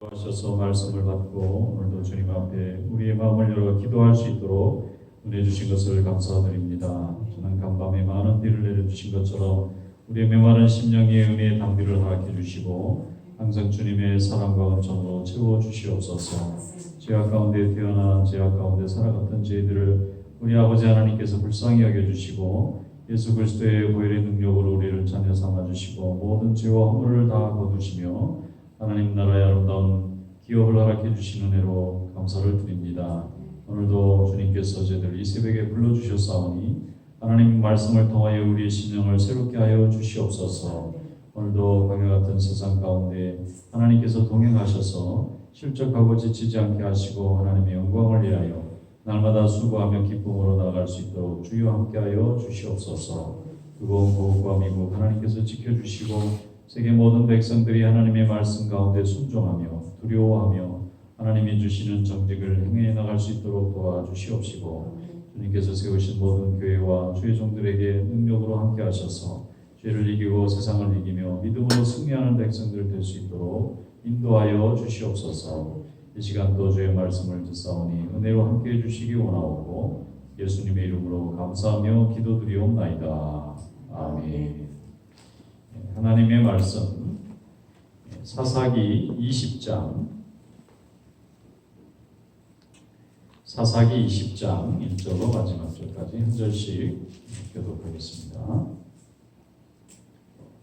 하셔서 말씀을 받고 오늘도 주님 앞에 우리의 마음을 열어 기도할 수 있도록 은혜 주신 것을 감사드립니다. 지난 간밤에 많은 비를 내려주신 것처럼 우리의 메마른 심령에 은혜의 담비를 허락해 주시고 항상 주님의 사랑과 은총으로 채워주시옵소서. 죄악 가운데 태어나 죄악 가운데 살아갔던 저희들을 우리 아버지 하나님께서 불쌍히 여겨주시고 예수 그리스도의 보혈의 능력으로 우리를 자녀 삼아주시고 모든 죄와 허물을 다 거두시며 하나님 나라의 아름다운 기업을 허락해 주신 은혜로 감사를 드립니다. 오늘도 주님께서 저희들 이 새벽에 불러주셨사오니 하나님 말씀을 통하여 우리의 심령을 새롭게 하여 주시옵소서. 오늘도 광야 같은 세상 가운데 하나님께서 동행하셔서 실족하고 지치지 않게 하시고 하나님의 영광을 위하여 날마다 수고하며 기쁨으로 나아갈 수 있도록 주여 함께하여 주시옵소서. 뜨거운 고국과 미국 하나님께서 지켜주시고 세계 모든 백성들이 하나님의 말씀 가운데 순종하며 두려워하며 하나님이 주시는 정직을 행해 나갈 수 있도록 도와주시옵시고 주님께서 세우신 모든 교회와 주의 종들에게 능력으로 함께 하셔서 죄를 이기고 세상을 이기며 믿음으로 승리하는 백성들 될 수 있도록 인도하여 주시옵소서. 이 시간도 주의 말씀을 듣사오니 은혜로 함께 해주시기 원하옵고 예수님의 이름으로 감사하며 기도드리옵나이다. 아멘. 하나님의 말씀 사사기 20장 1절로 마지막 절까지 한 절씩 교독하겠습니다.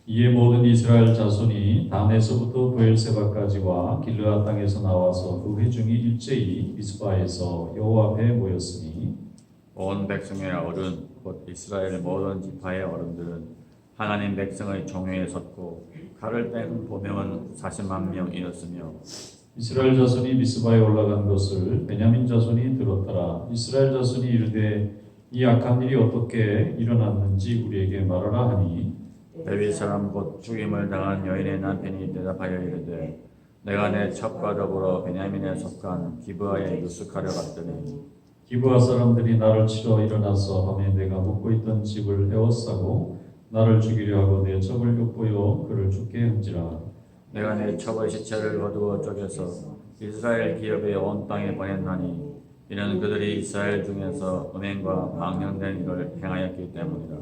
이에 모든 이스라엘 자손이 단에서부터 브엘세바까지와 길르앗 땅에서 나와서 그 회중이 일제히 미스바에서 여호와 앞에 모였으니 온 백성의 어른 곧 이스라엘 모든 지파의 어른들은 하나님 백성의 종회에 섰고 칼을 뺀 보명은 40만 명이었으며 이스라엘 자손이 미스바에 올라간 것을 베냐민 자손이 들었더라. 이스라엘 자손이 이르되 이 악한 일이 어떻게 일어났는지 우리에게 말하라 하니 레위 사람 곧 죽임을 당한 여인의 남편이 대답하여 이르되 내가 내 첩과 더불어 베냐민에 속한 기브아에 유숙하려 갔더니 기브아 사람들이 나를 치러 일어나서 밤에 내가 묵고 있던 집을 에워싸고 나를 죽이려 하고 내 첩을 엿보여 그를 죽게 한지라. 내가 내 첩의 시체를 거두어 쪼개서 이스라엘 기업의 온 땅에 보냈나니 이는 그들이 이스라엘 중에서 음행과 망령된 일을 행하였기 때문이라.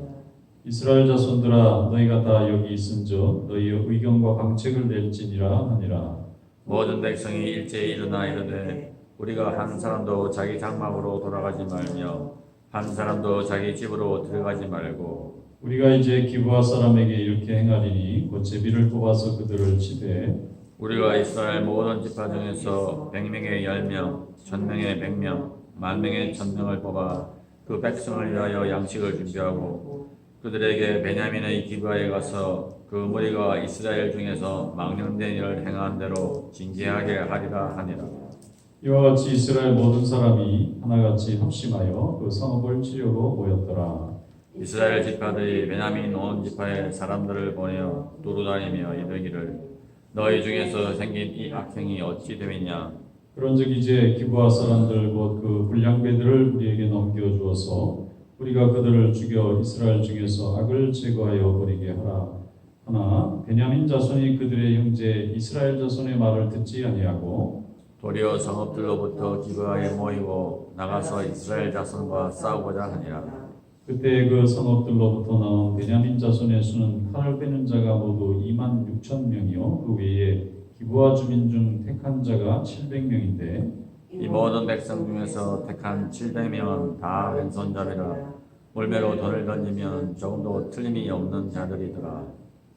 이스라엘 자손들아 너희가 다 여기 있은즉 너희의 의견과 방책을 낼지니라 하니라. 모든 백성이 일제히 일어나 이르되 우리가 한 사람도 자기 장막으로 돌아가지 말며 한 사람도 자기 집으로 들어가지 말고 우리가 이제 기브아 사람에게 이렇게 행하리니 곧 제비를 뽑아서 그들을 치되 우리가 이스라엘 모든 지파 중에서 100명의 10명, 1000명의 100명, 10,000명의 1000명을 뽑아 그 백성을 위하여 양식을 준비하고 그들에게 베냐민의 기브아에 가서 그 무리가 이스라엘 중에서 망령된 일을 행한 대로 징계하게 하리라 하니라. 이와 같이 이스라엘 모든 사람이 하나같이 합심하여 그 성읍을 치려고 모였더라. 이스라엘 지파들이 베냐민 온 지파의 사람들을 보내어 두루다니며 이르기를 너희 중에서 생긴 이 악행이 어찌 되느냐. 그런즉 이제 기브아 사람들 곧 그 불량배들을 우리에게 넘겨주어서 우리가 그들을 죽여 이스라엘 중에서 악을 제거하여 버리게 하라. 하나 베냐민 자손이 그들의 형제 이스라엘 자손의 말을 듣지 아니하고 도리어 성읍들로부터 기브아에 모이고 나가서 이스라엘 자손과 싸우고자 하니라. 그때 그 성읍들로부터 나온 베냐민 자손의 수는 칼을 빼는 자가 모두 26,000명이요 그 외에 기브아 주민 중 택한 자가 700명인데 이 모든 백성 중에서 택한 700명은 다 왼손잡이라 물매로 돈을 던지면 조금도 틀림이 없는 자들이더라.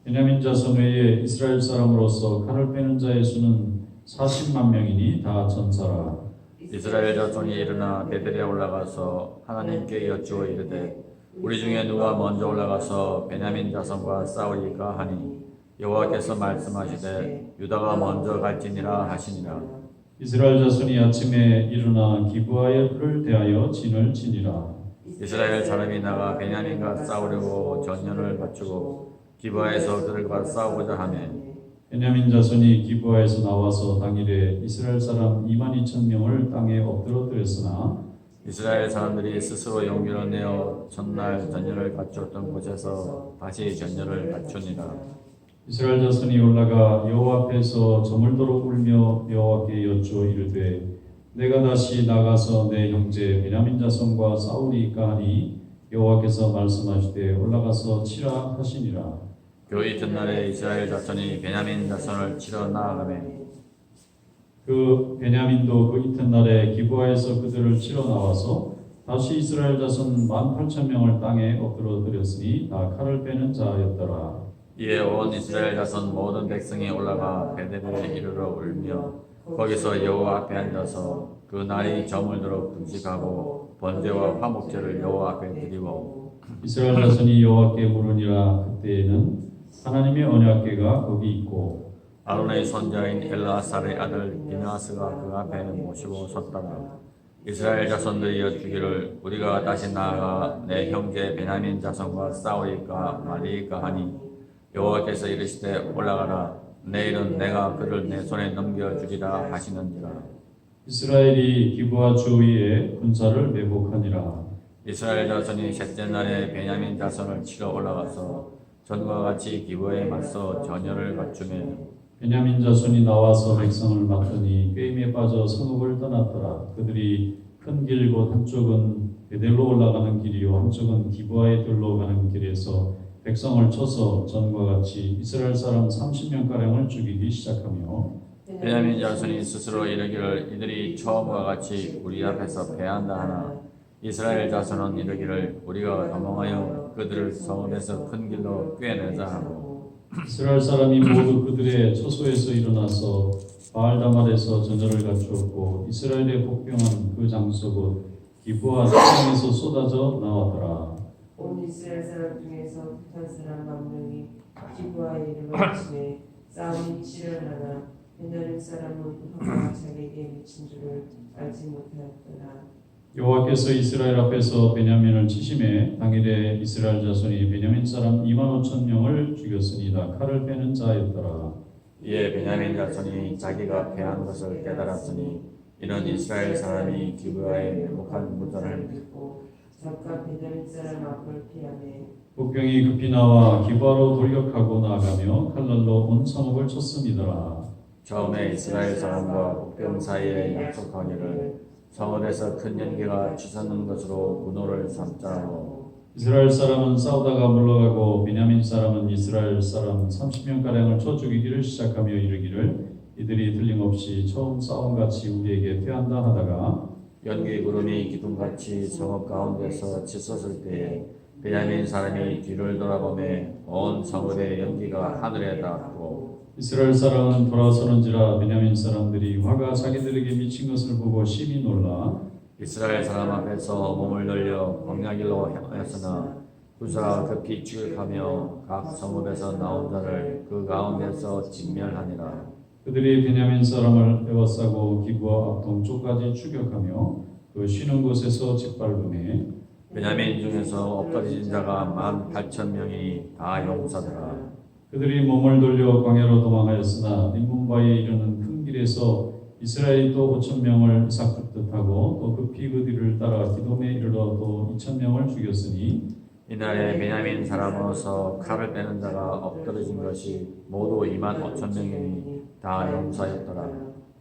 베냐민 자손 외에 이스라엘 사람으로서 칼을 빼는 자의 수는 40만 명이니 다 전사라. 이스라엘 자손이 일어나 베델에 올라가서 하나님께 여쭈어 이르되 우리 중에 누가 먼저 올라가서 베냐민 자손과 싸우리까 하니 여호와께서 말씀하시되 유다가 먼저 갈지니라 하시니라. 이스라엘 자손이 아침에 일어나 기브아를 대하여 진을 치니라. 이스라엘 사람이 나가 베냐민과 싸우려고 전연을 갖추고 기브아에서 그들과 싸우고자 하매 베냐민 자손이 기브아에서 나와서 당일에 이스라엘 사람 22,000명을 땅에 엎드러뜨렸으나 이스라엘 사람들이 스스로 용기를 내어 전날 전열을 갖추었던 곳에서 다시 전열을 갖추니라. 이스라엘 자손이 올라가 여호와 앞에서 저물도록 울며 여호와께 여쭈어 이르되 내가 다시 나가서 내 형제 베냐민 자손과 싸우리이까 하니 여호와께서 말씀하시되 올라가서 치라 하시니라. 그 이튿날에 이스라엘 자손이 베냐민 자손을 치러 나아가매 그 베냐민도 그 이튿날에 기브아에서 그들을 치러 나와서 다시 이스라엘 자손 18,000명을 땅에 엎드려 드렸으니 다 칼을 빼는 자였더라. 이에 온 이스라엘 자손 모든 백성이 올라가 베델에 이르러 울며 거기서 여호와 앞에 앉아서 그 날이 저물도록 금식하고 번제와 화목제를 여호와 앞에 드리고 이스라엘 자손이 여호와께 물으니라. 그때에는 하나님의 언약궤가 거기 있고 아론의 손자인 엘라사의 아들 비느하스가 그 앞에 모시고 섰다가 이스라엘 자손들이 여쭈기를 우리가 다시 나아가 내 형제 베냐민 자손과 싸우리까 말이까 하니 여호와께서 이르시되 올라가라 내일은 내가 그를 내 손에 넘겨주리라 하시는지라. 이스라엘이 기브아 주위에 군사를 매복하니라. 이스라엘 자손이 셋째 날에 베냐민 자손을 치러 올라가서 전과 같이 기브아에 맞서 전열을 갖추매 베냐민 자손이 나와서 백성을 맞더니 꾀임에 빠져 성읍을 떠났더라. 그들이 큰 길 곧 한쪽은 베델로 올라가는 길이요 한쪽은 기브아에 들로 가는 길에서 백성을 쳐서 전과 같이 이스라엘 사람 30명 가량을 죽이기 시작하며 베냐민 자손이 스스로 이르기를 이들이 처음과 같이 우리 앞에서 패한다 하나 이스라엘 자손은 이르기를 우리가 도망하여 그들을 성읍에서 큰 길로 꿰내자 하고 이스라엘 사람이 모두 그들의 처소에서 일어나서 바알다말에서 전열을 갖추었고 이스라엘의 복병은 그 장소 곧 기브아 땅에서 쏟아져 나왔더라. 온 이스라엘 사람 중에서 북한 사람 만 명이 기브아에 이르렀으매 싸움이 치열하나 베냐민 사람은 화가 자기에게 미친 줄을 알지 못하였더라. 여호와께서 이스라엘 앞에서 베냐민을 치심에 당일에 이스라엘 자손이 베냐민 사람 25,000명을 죽였으니다. 칼을 빼는 자였더라. 이에 베냐민 자손이 자기가 패한 것을 깨달았으니 이는 이스라엘 사람이 기브아에 매복한 무전을 듣고 잠깐 베냐민 사람 앞을 피하매 복병이 급히 나와 기브아로 돌격하고 나아가며 칼날로 온 성읍을 쳤습니다. 처음에 이스라엘 사람과 복병 사이에 약속하기를 성읍에서 큰 연기가 치솟는 것으로 분노를 삼자하고 이스라엘 사람은 싸우다가 물러가고 베냐민 사람은 이스라엘 사람 30명 가량을 쳐 죽이기를 시작하며 이르기를 이들이 틀림없이 처음 싸움같이 우리에게 패한다 하다가 연기 구름이 기둥같이 성읍 가운데서 치솟을 때에 베냐민 사람이 뒤를 돌아보매 온 성읍의 연기가 하늘에 닿았고 이스라엘 사람은 돌아서는지라 베냐민 사람들이 화가 자기들에게 미친 것을 보고 심히 놀라 이스라엘 사람 앞에서 몸을 돌려 광야길로 향하였으나 구사가 급히 추격하며 각 성읍에서 나온 자를 그 가운데서 진멸하니라. 그들이 베냐민 사람을 에워싸고 기브아 앞 동쪽까지 추격하며 그 쉬는 곳에서 짓밟음에 베냐민 중에서 엎드러진 자가 18,000명이 다 용사더라. 그들이 몸을 돌려 광야로 도망하였으나 림문바에 이르는 큰 길에서 이스라엘이 또 5,000명을 삭듯하고 또 급히 그 뒤를 따라 기돔에 이르러 또 2,000명을 죽였으니 이날에 베냐민 사람으로서 칼을 빼는 자가 엎드러진 것이 모두 25,000명이니 다 용사였더라.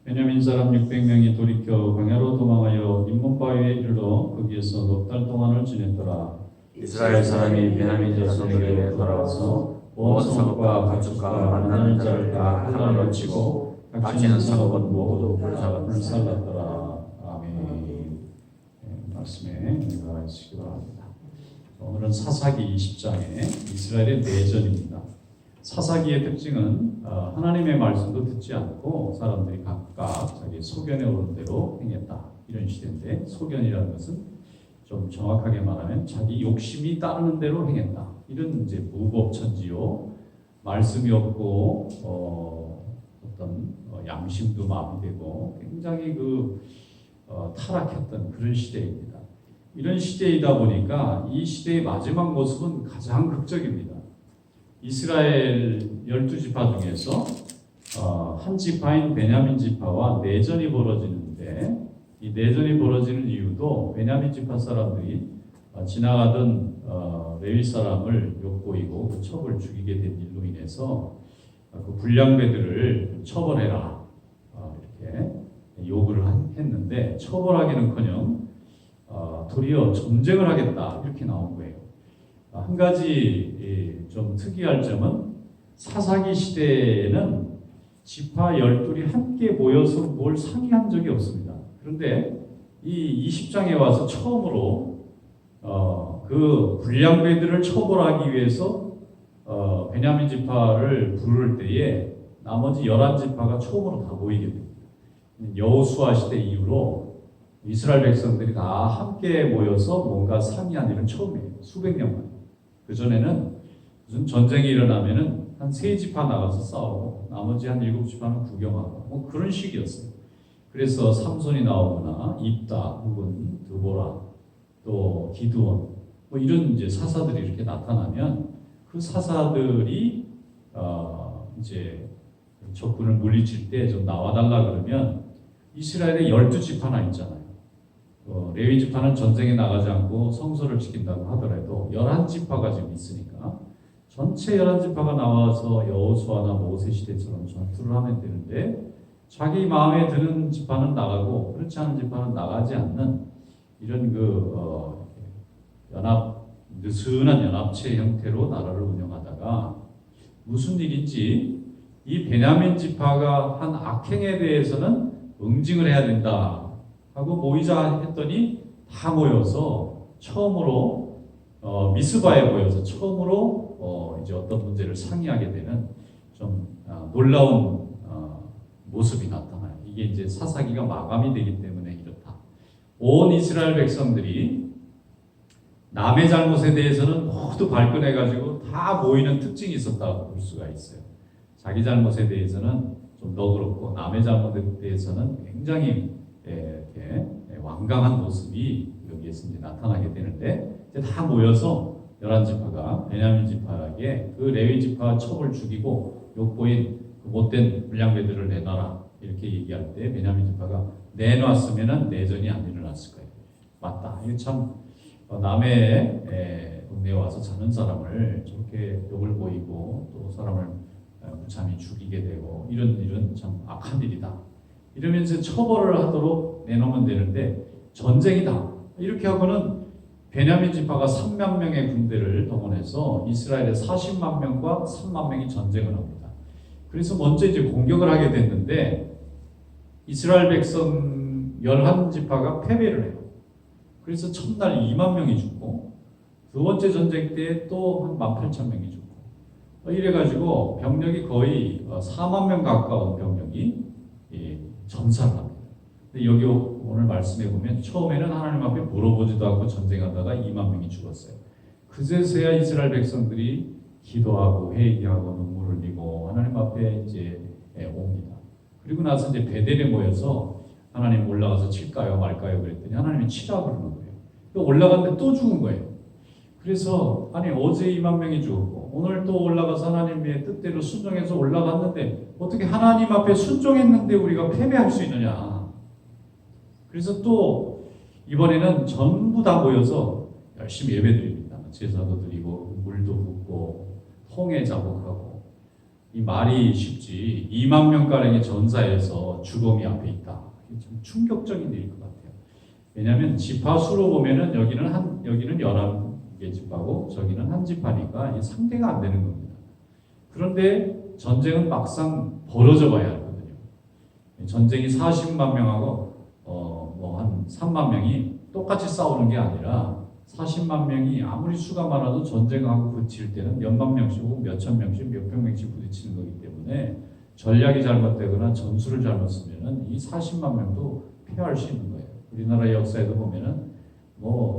베냐민 사람 600명이 돌이켜 광야로 도망하여 림문바에 이르러 거기에서 넉 달 동안을 지냈더라. 이스라엘 사람이 베냐민 자손에게 돌아와서 온 성읍과 가축과 만나는 자를 다 칼날로 치고 닥치는 성읍은 모두 불살랐더라. 아멘. 말씀에 은혜가 있으시기 바랍니다. 오늘은 사사기 20장의 이스라엘의 내전입니다. 사사기의 특징은 하나님의 말씀도 듣지 않고 사람들이 각각 자기 소견에 오른 대로 행했다. 이런 시대인데 소견이라는 것은 좀 정확하게 말하면 자기 욕심이 따르는 대로 행했다. 이런 이제 무법천지요. 말씀이 없고 어떤 양심도 마비되고 굉장히 타락했던 그런 시대입니다. 이런 시대이다 보니까 이 시대의 마지막 모습은 가장 극적입니다. 이스라엘 12지파 중에서 한 지파인 베냐민 지파와 내전이 벌어지는데 이 내전이 벌어지는 이유도 베냐민 지파 사람들이 지나가던 레위 사람을 엿보이고 그 첩을 죽이게 된 일로 인해서 그 불량배들을 처벌해라 이렇게 요구를 했는데 처벌하기는커녕 도리어 전쟁을 하겠다 이렇게 나온 거예요. 한 가지 좀 특이할 점은 사사기 시대에는 지파 12이 함께 모여서 뭘 상의한 적이 없습니다. 그런데 이 20장에 와서 처음으로 그 불량배들을 처벌하기 위해서 베냐민 지파를 부를 때에 나머지 11지파가 처음으로 다 모이게 됩니다. 여호수아 시대 이후로 이스라엘 백성들이 다 함께 모여서 뭔가 상의한 일은 처음이에요. 수백 년 만에. 그전에는 무슨 전쟁이 일어나면은 한 3지파 나가서 싸우고 나머지 한 7지파는 구경하고 뭐 그런 식이었어요. 그래서 삼손이 나오거나 입다 혹은 드보라 또 기드온 뭐 이런 이제 사사들이 이렇게 나타나면 그 사사들이 이제 적군을 물리칠 때 좀 나와달라 그러면 이스라엘에 12지파나 있잖아요. 레위 지파는 전쟁에 나가지 않고 성소를 지킨다고 하더라도 11지파가 지금 있으니까 전체 11지파가 나와서 여호수아나 모세 시대처럼 전투를 하면 되는데 자기 마음에 드는 지파는 나가고 그렇지 않은 지파는 나가지 않는 이런 느슨한 연합체 형태로 나라를 운영하다가 무슨 일인지 이 베냐민 지파가 한 악행에 대해서는 응징을 해야 된다 하고 모이자 했더니 다 모여서 처음으로 미스바에 모여서 처음으로 이제 어떤 문제를 상의하게 되는 좀 놀라운 모습이 나타나요. 이게 이제 사사기가 마감이 되기 때문에 이렇다. 온 이스라엘 백성들이 남의 잘못에 대해서는 모두 발끈해가지고 다 모이는 특징이 있었다고 볼 수가 있어요. 자기 잘못에 대해서는 좀 너그럽고 남의 잘못에 대해서는 굉장히 이렇게 완강한 모습이 여기에서 이제 나타나게 되는데 이제 다 모여서 11지파가 베냐민 지파에게 그 레위 지파 첩을 죽이고 욕보인 그 못된 불량배들을 내놔라 이렇게 얘기할 때 베냐민 지파가 내놨으면은 내전이 안 일어났을 거예요. 맞다. 이거 참 남의 동네에 와서 사는 사람을 저렇게 욕을 보이고 또 사람을 무참히 죽이게 되고 이런 일은 참 악한 일이다. 이러면서 처벌을 하도록 내놓으면 되는데 전쟁이다. 이렇게 하고는 베냐민 지파가 3만 명의 군대를 동원해서 이스라엘의 40만 명과 3만 명이 전쟁을 합니다. 그래서 먼저 이제 공격을 하게 됐는데 이스라엘 백성 11지파가 패배를 해요. 그래서 첫날 2만 명이 죽고 두 번째 전쟁 때 또 한 18,000명이 죽고 이래가지고 병력이 거의 4만 명 가까운 병력이 전사를 합니다. 근데 여기 오늘 말씀해 보면 처음에는 하나님 앞에 물어보지도 않고 전쟁하다가 2만 명이 죽었어요. 그제서야 이스라엘 백성들이 기도하고 회개하고 눈물을 흘리고 하나님 앞에 이제 옵니다. 그리고 나서 이제 베델에 모여서 하나님 올라가서 칠까요 말까요 그랬더니 하나님이 치라 그러는 거예요. 올라갔는데 또 죽은 거예요. 그래서 아니 어제 2만 명이 죽었고 오늘 또 올라가서 하나님의 뜻대로 순종해서 올라갔는데 어떻게 하나님 앞에 순종했는데 우리가 패배할 수 있느냐. 그래서 또 이번에는 전부 다 모여서 열심히 예배드립니다. 제사도 드리고 물도 붓고 통에 자복하고 이 말이 쉽지 2만 명가량의 전사에서 죽음이 앞에 있다. 참 충격적인 일일 것 같아요. 왜냐하면 지파 수로 보면은 여기는 11개 지파고 저기는 한 지파니까 이게 상대가 안 되는 겁니다. 그런데 전쟁은 막상 벌어져 봐야 하거든요. 전쟁이 40만 명하고 한 3만 명이 똑같이 싸우는 게 아니라 40만 명이 아무리 수가 많아도 전쟁하고 부딪힐 때는 몇만 명씩 혹은 몇천 명씩 몇백 명씩 부딪히는 거기 때문에 전략이 잘못되거나 전술을 잘못 쓰면은 이 40만 명도 패할 수 있는 거예요. 우리나라 역사에도 보면은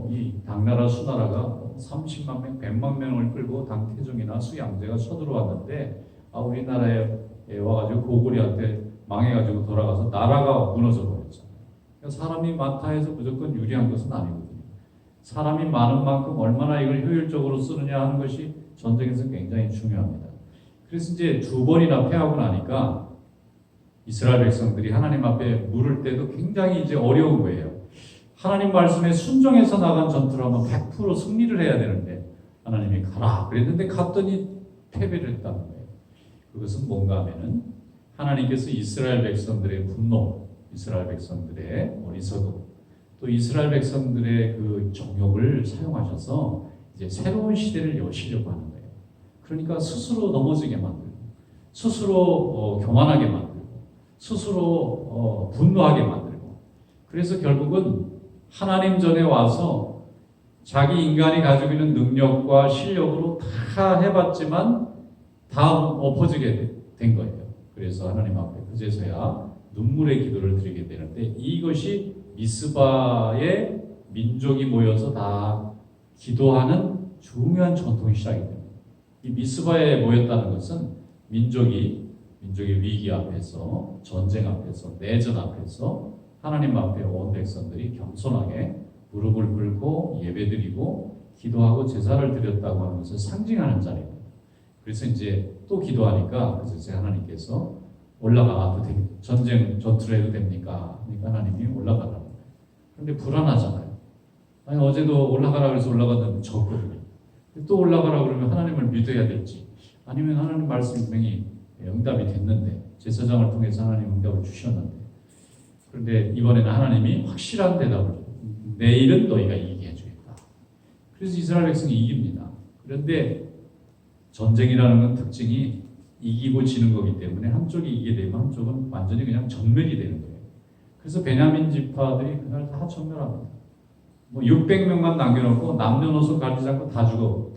이 당나라 수나라가 30만 명, 100만 명을 끌고 당태종이나 수양제가 쳐들어왔는데 우리나라에 와가지고 고구려한테 망해가지고 돌아가서 나라가 무너져 버렸잖아요. 그러니까 사람이 많다 해서 무조건 유리한 것은 아니거든요. 사람이 많은 만큼 얼마나 이걸 효율적으로 쓰느냐 하는 것이 전쟁에서 굉장히 중요합니다. 그래서 이제 2번이나 패하고 나니까 이스라엘 백성들이 하나님 앞에 물을 때도 굉장히 이제 어려운 거예요. 하나님 말씀에 순종해서 나간 전투를 하면 100% 승리를 해야 되는데 하나님이 가라 그랬는데 갔더니 패배를 했다는 거예요. 그것은 뭔가 하면은 하나님께서 이스라엘 백성들의 분노, 이스라엘 백성들의 어리석음, 또 이스라엘 백성들의 그 정욕을 사용하셔서 이제 새로운 시대를 여시려고 하는 거예요. 그러니까 스스로 넘어지게 만들고, 스스로 교만하게 만들고, 스스로 분노하게 만들고, 그래서 결국은 하나님 전에 와서 자기 인간이 가지고 있는 능력과 실력으로 다 해봤지만 다 엎어지게 된 거예요. 그래서 하나님 앞에 그제서야 눈물의 기도를 드리게 되는데, 이것이 미스바의 민족이 모여서 다 기도하는 중요한 전통이 시작이 됩니다. 이 미스바에 모였다는 것은 민족의 위기 앞에서, 전쟁 앞에서, 내전 앞에서 하나님 앞에 온 백성들이 겸손하게 무릎을 꿇고 예배드리고 기도하고 제사를 드렸다고 하는 것을 상징하는 자리입니다. 그래서 이제 또 기도하니까 그래서 하나님께서 올라가도 전투를 해도 됩니까? 그러니까 하나님이 올라가라는 거예요. 그런데 불안하잖아요. 아니 어제도 올라가라 그래서 올라갔는데 졌거든요. 또 올라가라 그러면 하나님을 믿어야 될지, 아니면 하나님 말씀이 분명히 응답이 됐는데, 제사장을 통해서 하나님 응답을 주셨는데, 그런데 이번에는 하나님이 확실한 대답을 줘요. 내일은 너희가 이기게 해주겠다. 그래서 이스라엘 백성이 이깁니다. 그런데 전쟁이라는 건 특징이 이기고 지는 거기 때문에 한쪽이 이기게 되면 한쪽은 완전히 그냥 전멸이 되는 거예요. 그래서 베냐민 지파들이 그날 다 전멸합니다. 600명만 남겨놓고 남녀노소 가리지 않고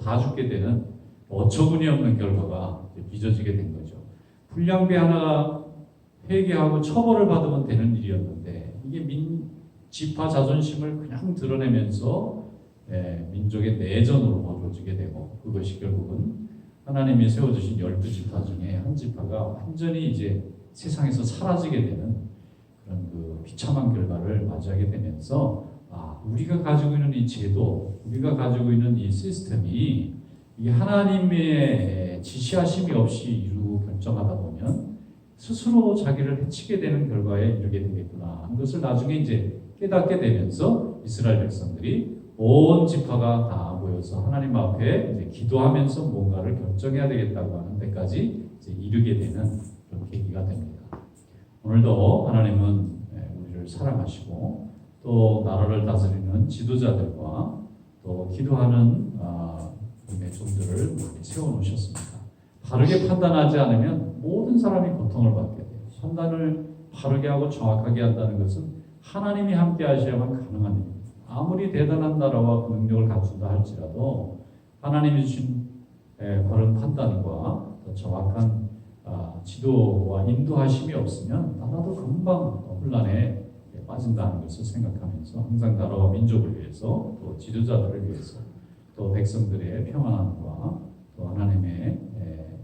다 죽게 되는 어처구니 없는 결과가 빚어지게 된 거죠. 불량배 하나가 회개하고 처벌을 받으면 되는 일이었는데, 이게 지파 자존심을 그냥 드러내면서 민족의 내전으로 벌어지게 되고, 그것이 결국은 하나님이 세워주신 12지파 중에 한 지파가 완전히 이제 세상에서 사라지게 되는 그런 그 비참한 결과를 맞이하게 되면서, 우리가 가지고 있는 이 제도, 우리가 가지고 있는 이 시스템이 이게 하나님의 지시하심이 없이 이루고 결정하다 보면 스스로 자기를 해치게 되는 결과에 이르게 되겠구나 하는 것을 나중에 이제 깨닫게 되면서 이스라엘 백성들이 온 지파가 다 모여서 하나님 앞에 이제 기도하면서 뭔가를 결정해야 되겠다고 하는 데까지 이제 이르게 되는 그런 계기가 됩니다. 오늘도 하나님은 우리를 사랑하시고 또 나라를 다스리는 지도자들과 또 기도하는 분의 종들을 세워놓으셨습니다. 바르게 판단하지 않으면 모든 사람이 고통을 받게 돼요. 판단을 바르게 하고 정확하게 한다는 것은 하나님이 함께 하셔야만 가능한 일입니다. 아무리 대단한 나라와 그 능력을 갖춘다 할지라도 하나님이 주신 바른 판단과 더 정확한 지도와 인도하심이 없으면 나라도 금방 혼란에 빠진다는 것을 생각하면서 항상 나라와 민족을 위해서, 또 지도자들을 위해서, 또 백성들의 평안함과 또 하나님의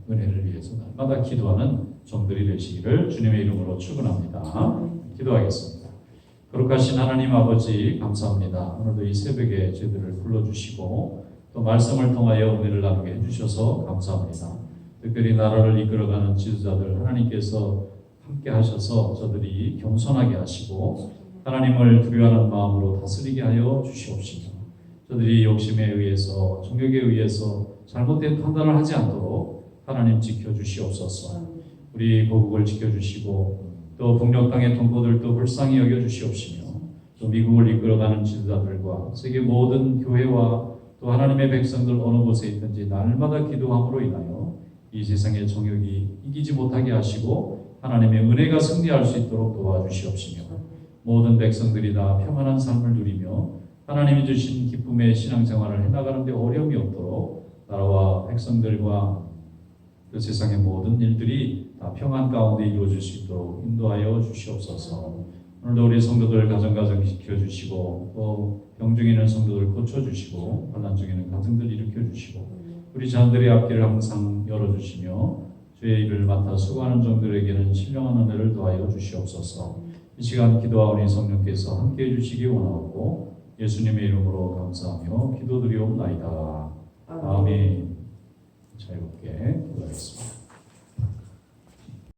은혜를 위해서 날마다 기도하는 종들이 되시기를 주님의 이름으로 축원합니다. 기도하겠습니다. 거룩하신 하나님 아버지, 감사합니다. 오늘도 이 새벽에 저희들을 불러주시고 또 말씀을 통하여 은혜를 나누게 해주셔서 감사합니다. 특별히 나라를 이끌어가는 지도자들 하나님께서 함께 하셔서 저들이 겸손하게 하시고 하나님을 두려워하는 마음으로 다스리게 하여 주시옵시며, 저들이 욕심에 의해서, 정욕에 의해서 잘못된 판단을 하지 않도록 하나님 지켜주시옵소서. 우리 고국을 지켜주시고 또 북녘 땅의 동포들도 불쌍히 여겨주시옵시며, 또 미국을 이끌어가는 지도자들과 세계 모든 교회와 또 하나님의 백성들 어느 곳에 있든지 날마다 기도함으로 인하여 이 세상의 정욕이 이기지 못하게 하시고 하나님의 은혜가 승리할 수 있도록 도와주시옵시며, 모든 백성들이 다 평안한 삶을 누리며 하나님이 주신 기쁨의 신앙생활을 해나가는 데 어려움이 없도록 나라와 백성들과 그 세상의 모든 일들이 다 평안 가운데 이루어질 수 있도록 인도하여 주시옵소서. 오늘도 우리 성도들 가정 지켜주시고 또 병중에 있는 성도들 고쳐주시고 환난 중에 있는 가정들 일으켜주시고 우리 자녀들의 앞길을 항상 열어주시며 주의 일을 맡아 수고하는 종들에게는 신령한 은혜를 더하여 주시옵소서. 이 시간 기도하오니 성령께서 함께해 주시기 원하옵고 예수님의 이름으로 감사하며 기도드리옵나이다. 아멘. 자유롭게 기도하겠습니다.